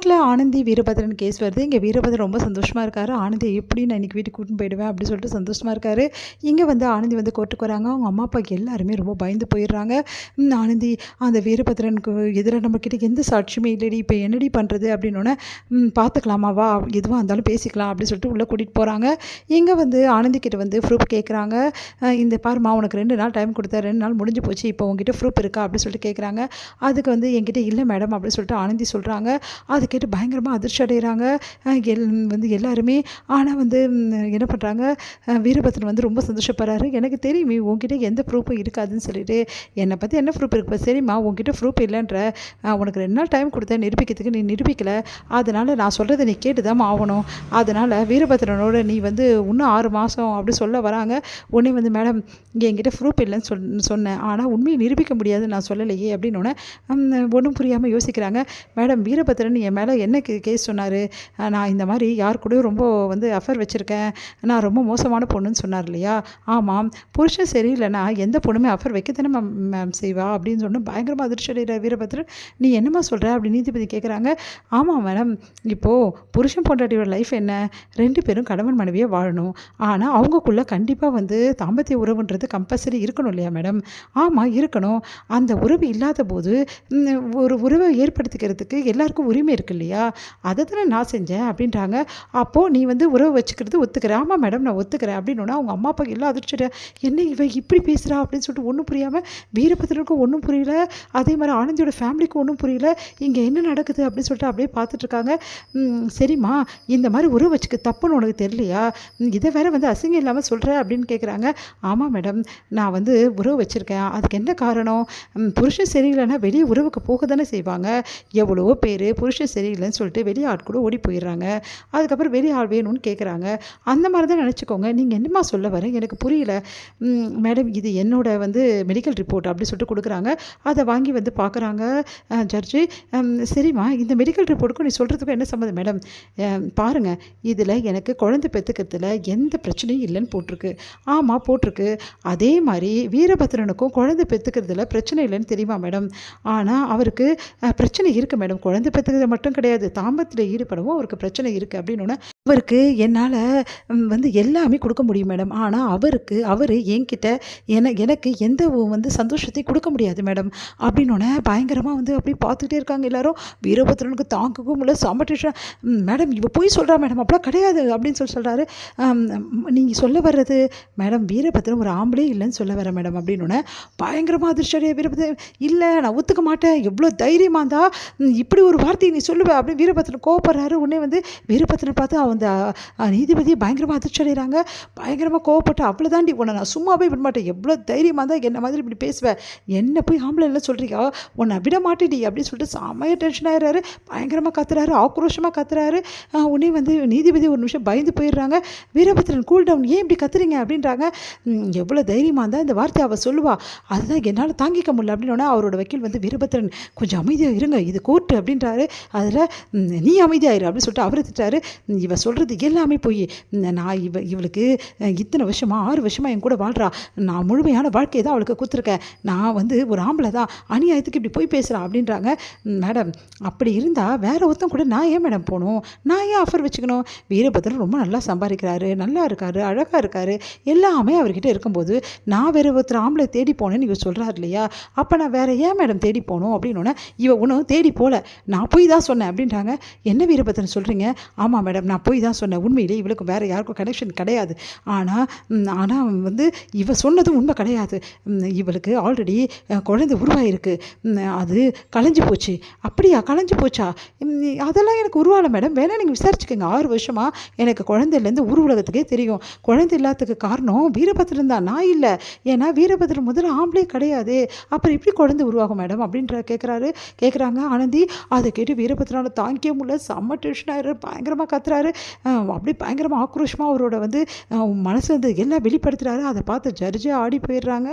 கோர்ட்டில் ஆனந்தி வீரபத்ரன் கேஸ் வருது. இங்கே வீரபத்ரன் ரொம்ப சந்தோஷமாக இருக்கார். ஆனந்தி எப்படி நான் இன்றைக்கி வீட்டுக்கு கூட்டின்னு போயிடுவேன் அப்படின்னு சொல்லிட்டு சந்தோஷமாக இருக்கார். இங்கே வந்து ஆனந்தி வந்து கோர்ட்டுக்கு வராங்க. அவங்க அம்மா அப்பாவுக்கு எல்லாருமே ரொம்ப பயந்து போயிடுறாங்க. ஆனந்தி அந்த வீரபத்ரனுக்கு எதிராக நம்மக்கிட்ட எந்த சாட்சியுமே இல்லடி, இப்போ என்னடி பண்ணுறது அப்படின்னோடனே பார்த்துக்கலாமா, வா எதுவாக இருந்தாலும் பேசிக்கலாம் அப்படின்னு சொல்லிட்டு உள்ளே கூட்டிகிட்டு போகிறாங்க. இங்கே வந்து ஆனந்தி கிட்ட வந்து ப்ரூஃப் கேட்குறாங்க. இந்த பாருமா, உனக்கு 2 நாள் டைம் கொடுத்தா 2 நாள் முடிஞ்சு போச்சு, இப்போ உங்ககிட்ட ப்ரூஃப் இருக்கா அப்படின்னு சொல்லிட்டு கேட்குறாங்க. அதுக்கு வந்து என்கிட்ட இல்லை மேடம் அப்படின்னு சொல்லிட்டு ஆனந்தி சொல்கிறாங்க. அதை கேட்டு பயங்கரமாக அதிர்ச்சி அடைகிறாங்க வந்து எல்லாருமே. ஆனால் வந்து என்ன பண்ணுறாங்க, வீரபத்ரன் வந்து ரொம்ப சந்தோஷப்படுறாரு. எனக்கு தெரியுமே உங்ககிட்ட எந்த ப்ரூஃபும் இருக்காதுன்னு சொல்லிட்டு, என்னை பற்றி என்ன ப்ரூஃப் இருக்கு, சரிம்மா உங்ககிட்ட ப்ரூஃப் இல்லைன்ற, உனக்கு 2 நாள் டைம் கொடுத்தேன் நிரூபிக்கிறதுக்கு, நீ நிரூபிக்கலை, அதனால் நான் சொல்கிறத நீ கேட்டு தான் ஆகணும். அதனால் வீரபத்ரனோட நீ வந்து இன்னும் 6 மாதம் அப்படி சொல்ல வராங்க. உடனே வந்து மேடம் இங்கே என்கிட்ட ப்ரூஃப் இல்லைன்னு சொன்னேன், ஆனால் உண்மையை நிரூபிக்க முடியாது நான் சொல்லலையே அப்படின்னோடனே ஒன்றும் புரியாமல் யோசிக்கிறாங்க. மேடம் வீரபத்ரன் என் மேலே என்ன கேஸ் சொன்னார், நான் இந்த மாதிரி யார் கூடயும் ரொம்ப வந்து அஃபேர் வச்சுருக்கேன், நான் ரொம்ப மோசமான பொண்ணுன்னு சொன்னார் இல்லையா. ஆமாம், புருஷன் சரியில்லைனா எந்த பொண்ணுமே அஃபேர் வைக்கத்தானே மேம் செய்வா அப்படின்னு சொன்னால் பயங்கரமாக அதிர்ச்சி அடைகிற வீரபத்ரன். நீ என்னம்மா சொல்கிற அப்படின்னு நீதிபதி கேட்குறாங்க. ஆமாம் மேடம், இப்போது புருஷன் பொண்டாட்டியோட லைஃப் என்ன, 2 பேரும் கணவன் மனைவியாக வாழணும், ஆனால் அவங்கக்குள்ளே கண்டிப்பாக வந்து தாம்பத்திய உறவுன்றது கம்பல்சரி இருக்கணும் இல்லையா மேடம். ஆமாம் இருக்கணும். அந்த உறவு இல்லாத போது ஒரு உறவை ஏற்படுத்திக்கிறதுக்கு எல்லாருக்கும் உரிமை இருக்கு இல்லையா, அதை தானே நான் செஞ்சேன் அப்படின்றாங்க. அப்போது நீ வந்து உறவு வச்சுக்கிறது ஒத்துக்கிறேன். ஆமாம் மேடம் நான் ஒத்துக்கிறேன் அப்படின்னோன்னா அவங்க அம்மா அப்பா எல்லாம் அதிர்ச்சிட்டு, என்ன இவ இப்படி பேசுகிறா அப்படின்னு சொல்லிட்டு ஒன்றும் புரியாமல், வீரபத்ரனுக்கும் ஒன்றும் புரியல, அதே மாதிரி ஆனந்தியோட ஃபேமிலிக்கும் ஒன்றும் புரியல, இங்கே என்ன நடக்குது அப்படின்னு சொல்லிட்டு அப்படியே பார்த்துட்ருக்காங்க. சரிம்மா இந்த மாதிரி உறவு வச்சுக்க தப்புன்னு உனக்கு தெரியலையா, இதை வேற வந்து அசிங்கம் இல்லாமல் சொல்கிற அப்படின்னு கேட்குறாங்க. ஆமாம் மேடம் நான் வந்து உறவு வச்சுருக்கேன், அதுக்கு என்ன காரணம், புருஷன் சரியில்லைன்னா வெளியே உறவுக்கு போக தானே செய்வாங்க. எவ்வளோ பேர் புருஷன் சரியில்லைன்னு சொல்லிட்டு வெளியே ஆட் கூட ஓடி போயிடுறாங்க, அதுக்கப்புறம் வெளியே ஆள் வேணும்னு கேட்குறாங்க. அந்த மாதிரி தான் நினச்சிக்கோங்க. நீங்கள் என்னம்மா சொல்ல வர எனக்கு புரியல. மேடம் இது என்னோட வந்து மெடிக்கல் ரிப்போர்ட் அப்படி சொல்லிட்டு கொடுக்குறாங்க. அதை வாங்கி வந்து பார்க்குறாங்க ஜட்ஜு. சரிம்மா இந்த மெடிக்கல் ரிப்போர்ட்டுக்கும் நீ சொல்கிறதுக்கும் என்ன சம்மந்தம் மேடம், பாருங்கள் இதில் எனக்கு குழந்தை பெற்றுக்கிறதுல எந்த பிரச்சனையும் இல்லைன்னு போட்டிருக்கு. ஆமாம் போட்டிருக்கு. அதே மாதிரி வீரபத்ரனுக்கும் குழந்தை பெற்றுக்கிறதுல பிரச்சனை இல்லைன்னு தெரியுமா மேடம், ஆனால் அவருக்கு பிரச்சனை இருக்குது மேடம், குழந்தை பெற்றுக்கிறது மட்டும் கிடையாது, தாம்பத்தில் ஈடுபடவும் அவருக்கு பிரச்சனை இருக்குது அப்படின்னோடனே, அவருக்கு என்னால் வந்து எல்லாமே கொடுக்க முடியும் மேடம், ஆனால் அவர் என்கிட்ட எனக்கு எந்த வந்து சந்தோஷத்தையும் கொடுக்க முடியாது மேடம் அப்படின்னோடனே பயங்கரமாக வந்து அப்படி பார்த்துக்கிட்டே இருக்காங்க எல்லாரும். வீரபத்ரனுக்கு தாங்கவும் இல்லை, சாம்பட்டேஷன். மேடம் இவ போய் சொல்கிறா மேடம், அப்படிலாம் கிடையாது அப்படின்னு சொல்கிறாரு. நீங்கள் சொல்ல வர்றது மேடம் வீரபத்ரன் ஒரு ஆம்பளே இல்லைன்னு சொல்ல வரேன் மேடம் அப்படின்னோடனே பயங்கரமாக அதிர்ஷ்டம். வீரபத்ரன் இல்லை நான் ஒத்துக்க மாட்டேன், எவ்வளோ தைரியமாக இருந்தால் இப்படி ஒரு வார்த்தையை நீ சொல்லுவேன் அப்படின்னு வீரபத்ரன் கோவப்படுறாரு. உடனே வந்து வீரபத்ரனை பார்த்து அந்த நீதிபதியை பயங்கரமாக அதிர்ச்சி அடைகிறாங்க. பயங்கரமாக கோவப்பட்டு அவ்வளோ தாண்டி உன்னை நான் சும்மாவே விட மாட்டேன், எவ்வளோ தைரியமாக இருந்தால் என்ன மாதிரி இப்படி பேசுவேன், என்ன போய் ஆம்பளை இல்லை சொல்கிறீங்க, உன்னை விட மாட்டேடி அப்படின்னு சொல்லிட்டு செம்மையாக டென்ஷன் ஆகிறாரு. பயங்கரமாக கத்துறாரு, ஆக்ரோஷமாக கத்துறாரு. உடனே வந்து நீதிபதி ஒரு நிமிஷம் பயந்து போயிடுறாங்க. வீரபத்ரன் கூல் டவுன், ஏன் இப்படி கத்துறீங்க அப்படின்றாங்க. எவ்வளோ தைரியமாக இருந்தால் இந்த வார்த்தை அவள் சொல்லுவா, அதுதான் என்னால் தாங்கிக்க முடியல அப்படின்னோடனே அவரோட வக்கீல் வந்து வீரபத்ரன் கொஞ்சம் அமைதியாக இருங்க, இது கோர்ட்டு அப்படின்றாரு. அதில் நீ அமைதியாயிரு அப்படின்னு சொல்லிட்டு அவரை திட்டாரு. இவ சொல்கிறது எல்லாமே போய், நான் இவளுக்கு இத்தனை வருஷமாக 6 வருஷமாக என் கூட வாழ்கிறா, நான் முழுமையான வாழ்க்கையை தான் அவளுக்கு கொடுத்துருக்கேன், நான் வந்து ஒரு ஆம்பளை தான், அநியாயத்துக்கு இப்படி போய் பேசுகிறான் அப்படின்றாங்க. மேடம் அப்படி இருந்தால் வேற ஒருத்தன் கூட நான் ஏன் மேடம் போகணும், நான் ஏன் ஆஃபர் வச்சுக்கணும், வீரபத்ரன் ரொம்ப நல்லா சம்பாதிக்கிறாரு, நல்லா இருக்காரு, அழகாக இருக்காரு, எல்லாமே அவர்கிட்ட இருக்கும்போது நான் வேறு ஒருத்தர் ஆம்பளை தேடி போனேன்னு இவர் சொல்கிறார் இல்லையா, அப்போ நான் வேறு ஏன் மேடம் தேடி போகணும் அப்படின்னோடனே இவ ஒன்றும் தேடி போகல, நான் போய் தான் சொன்னேன் அப்படின்றாங்க. என்ன வீரபத்ரன் சொல்கிறீங்க, ஆமாம் மேடம் நான் போய் தான் சொன்னேன், உண்மையிலே இவளுக்கு வேறு யாருக்கும் கனெக்ஷன் கிடையாது, ஆனால் வந்து இவ சொன்னதும் உண்மை கிடையாது, இவளுக்கு ஆல்ரெடி குழந்தை உருவாயிருக்கு, அது கலைஞ்சு போச்சு. அப்படியா கலைஞ்சு போச்சா, அதெல்லாம் எனக்கு உருவாகலை மேடம், வேணா நீங்கள் விசாரிச்சுக்கோங்க, 6 வருஷமாக எனக்கு குழந்தையிலேருந்து ஊர் உலகத்துக்கே தெரியும், குழந்தை இல்லாததுக்கு காரணம் வீரபத்ரன் தான், நான் இல்லை, ஏன்னா வீரபத்ரன் முதல்ல ஆம்பளே கிடையாது, அப்புறம் எப்படி குழந்தை உருவாகும் மேடம் அப்படின்ற கேட்குறாங்க ஆனந்தி. அதை கேட்டு வீரபத்ரனால தாங்கிக்க முடியல, செம்ம டென்ஷன் ஆகிடுறாரு, பயங்கரமாக கத்துறாரு. அப்படி பயங்கரமாக ஆக்ரோஷமாக அவரோட வந்து மனசு வந்து எல்லாம் வெளிப்படுத்துகிறாரு. அதை பார்த்து ஜட்ஜே ஆடி போயிடுறாங்க.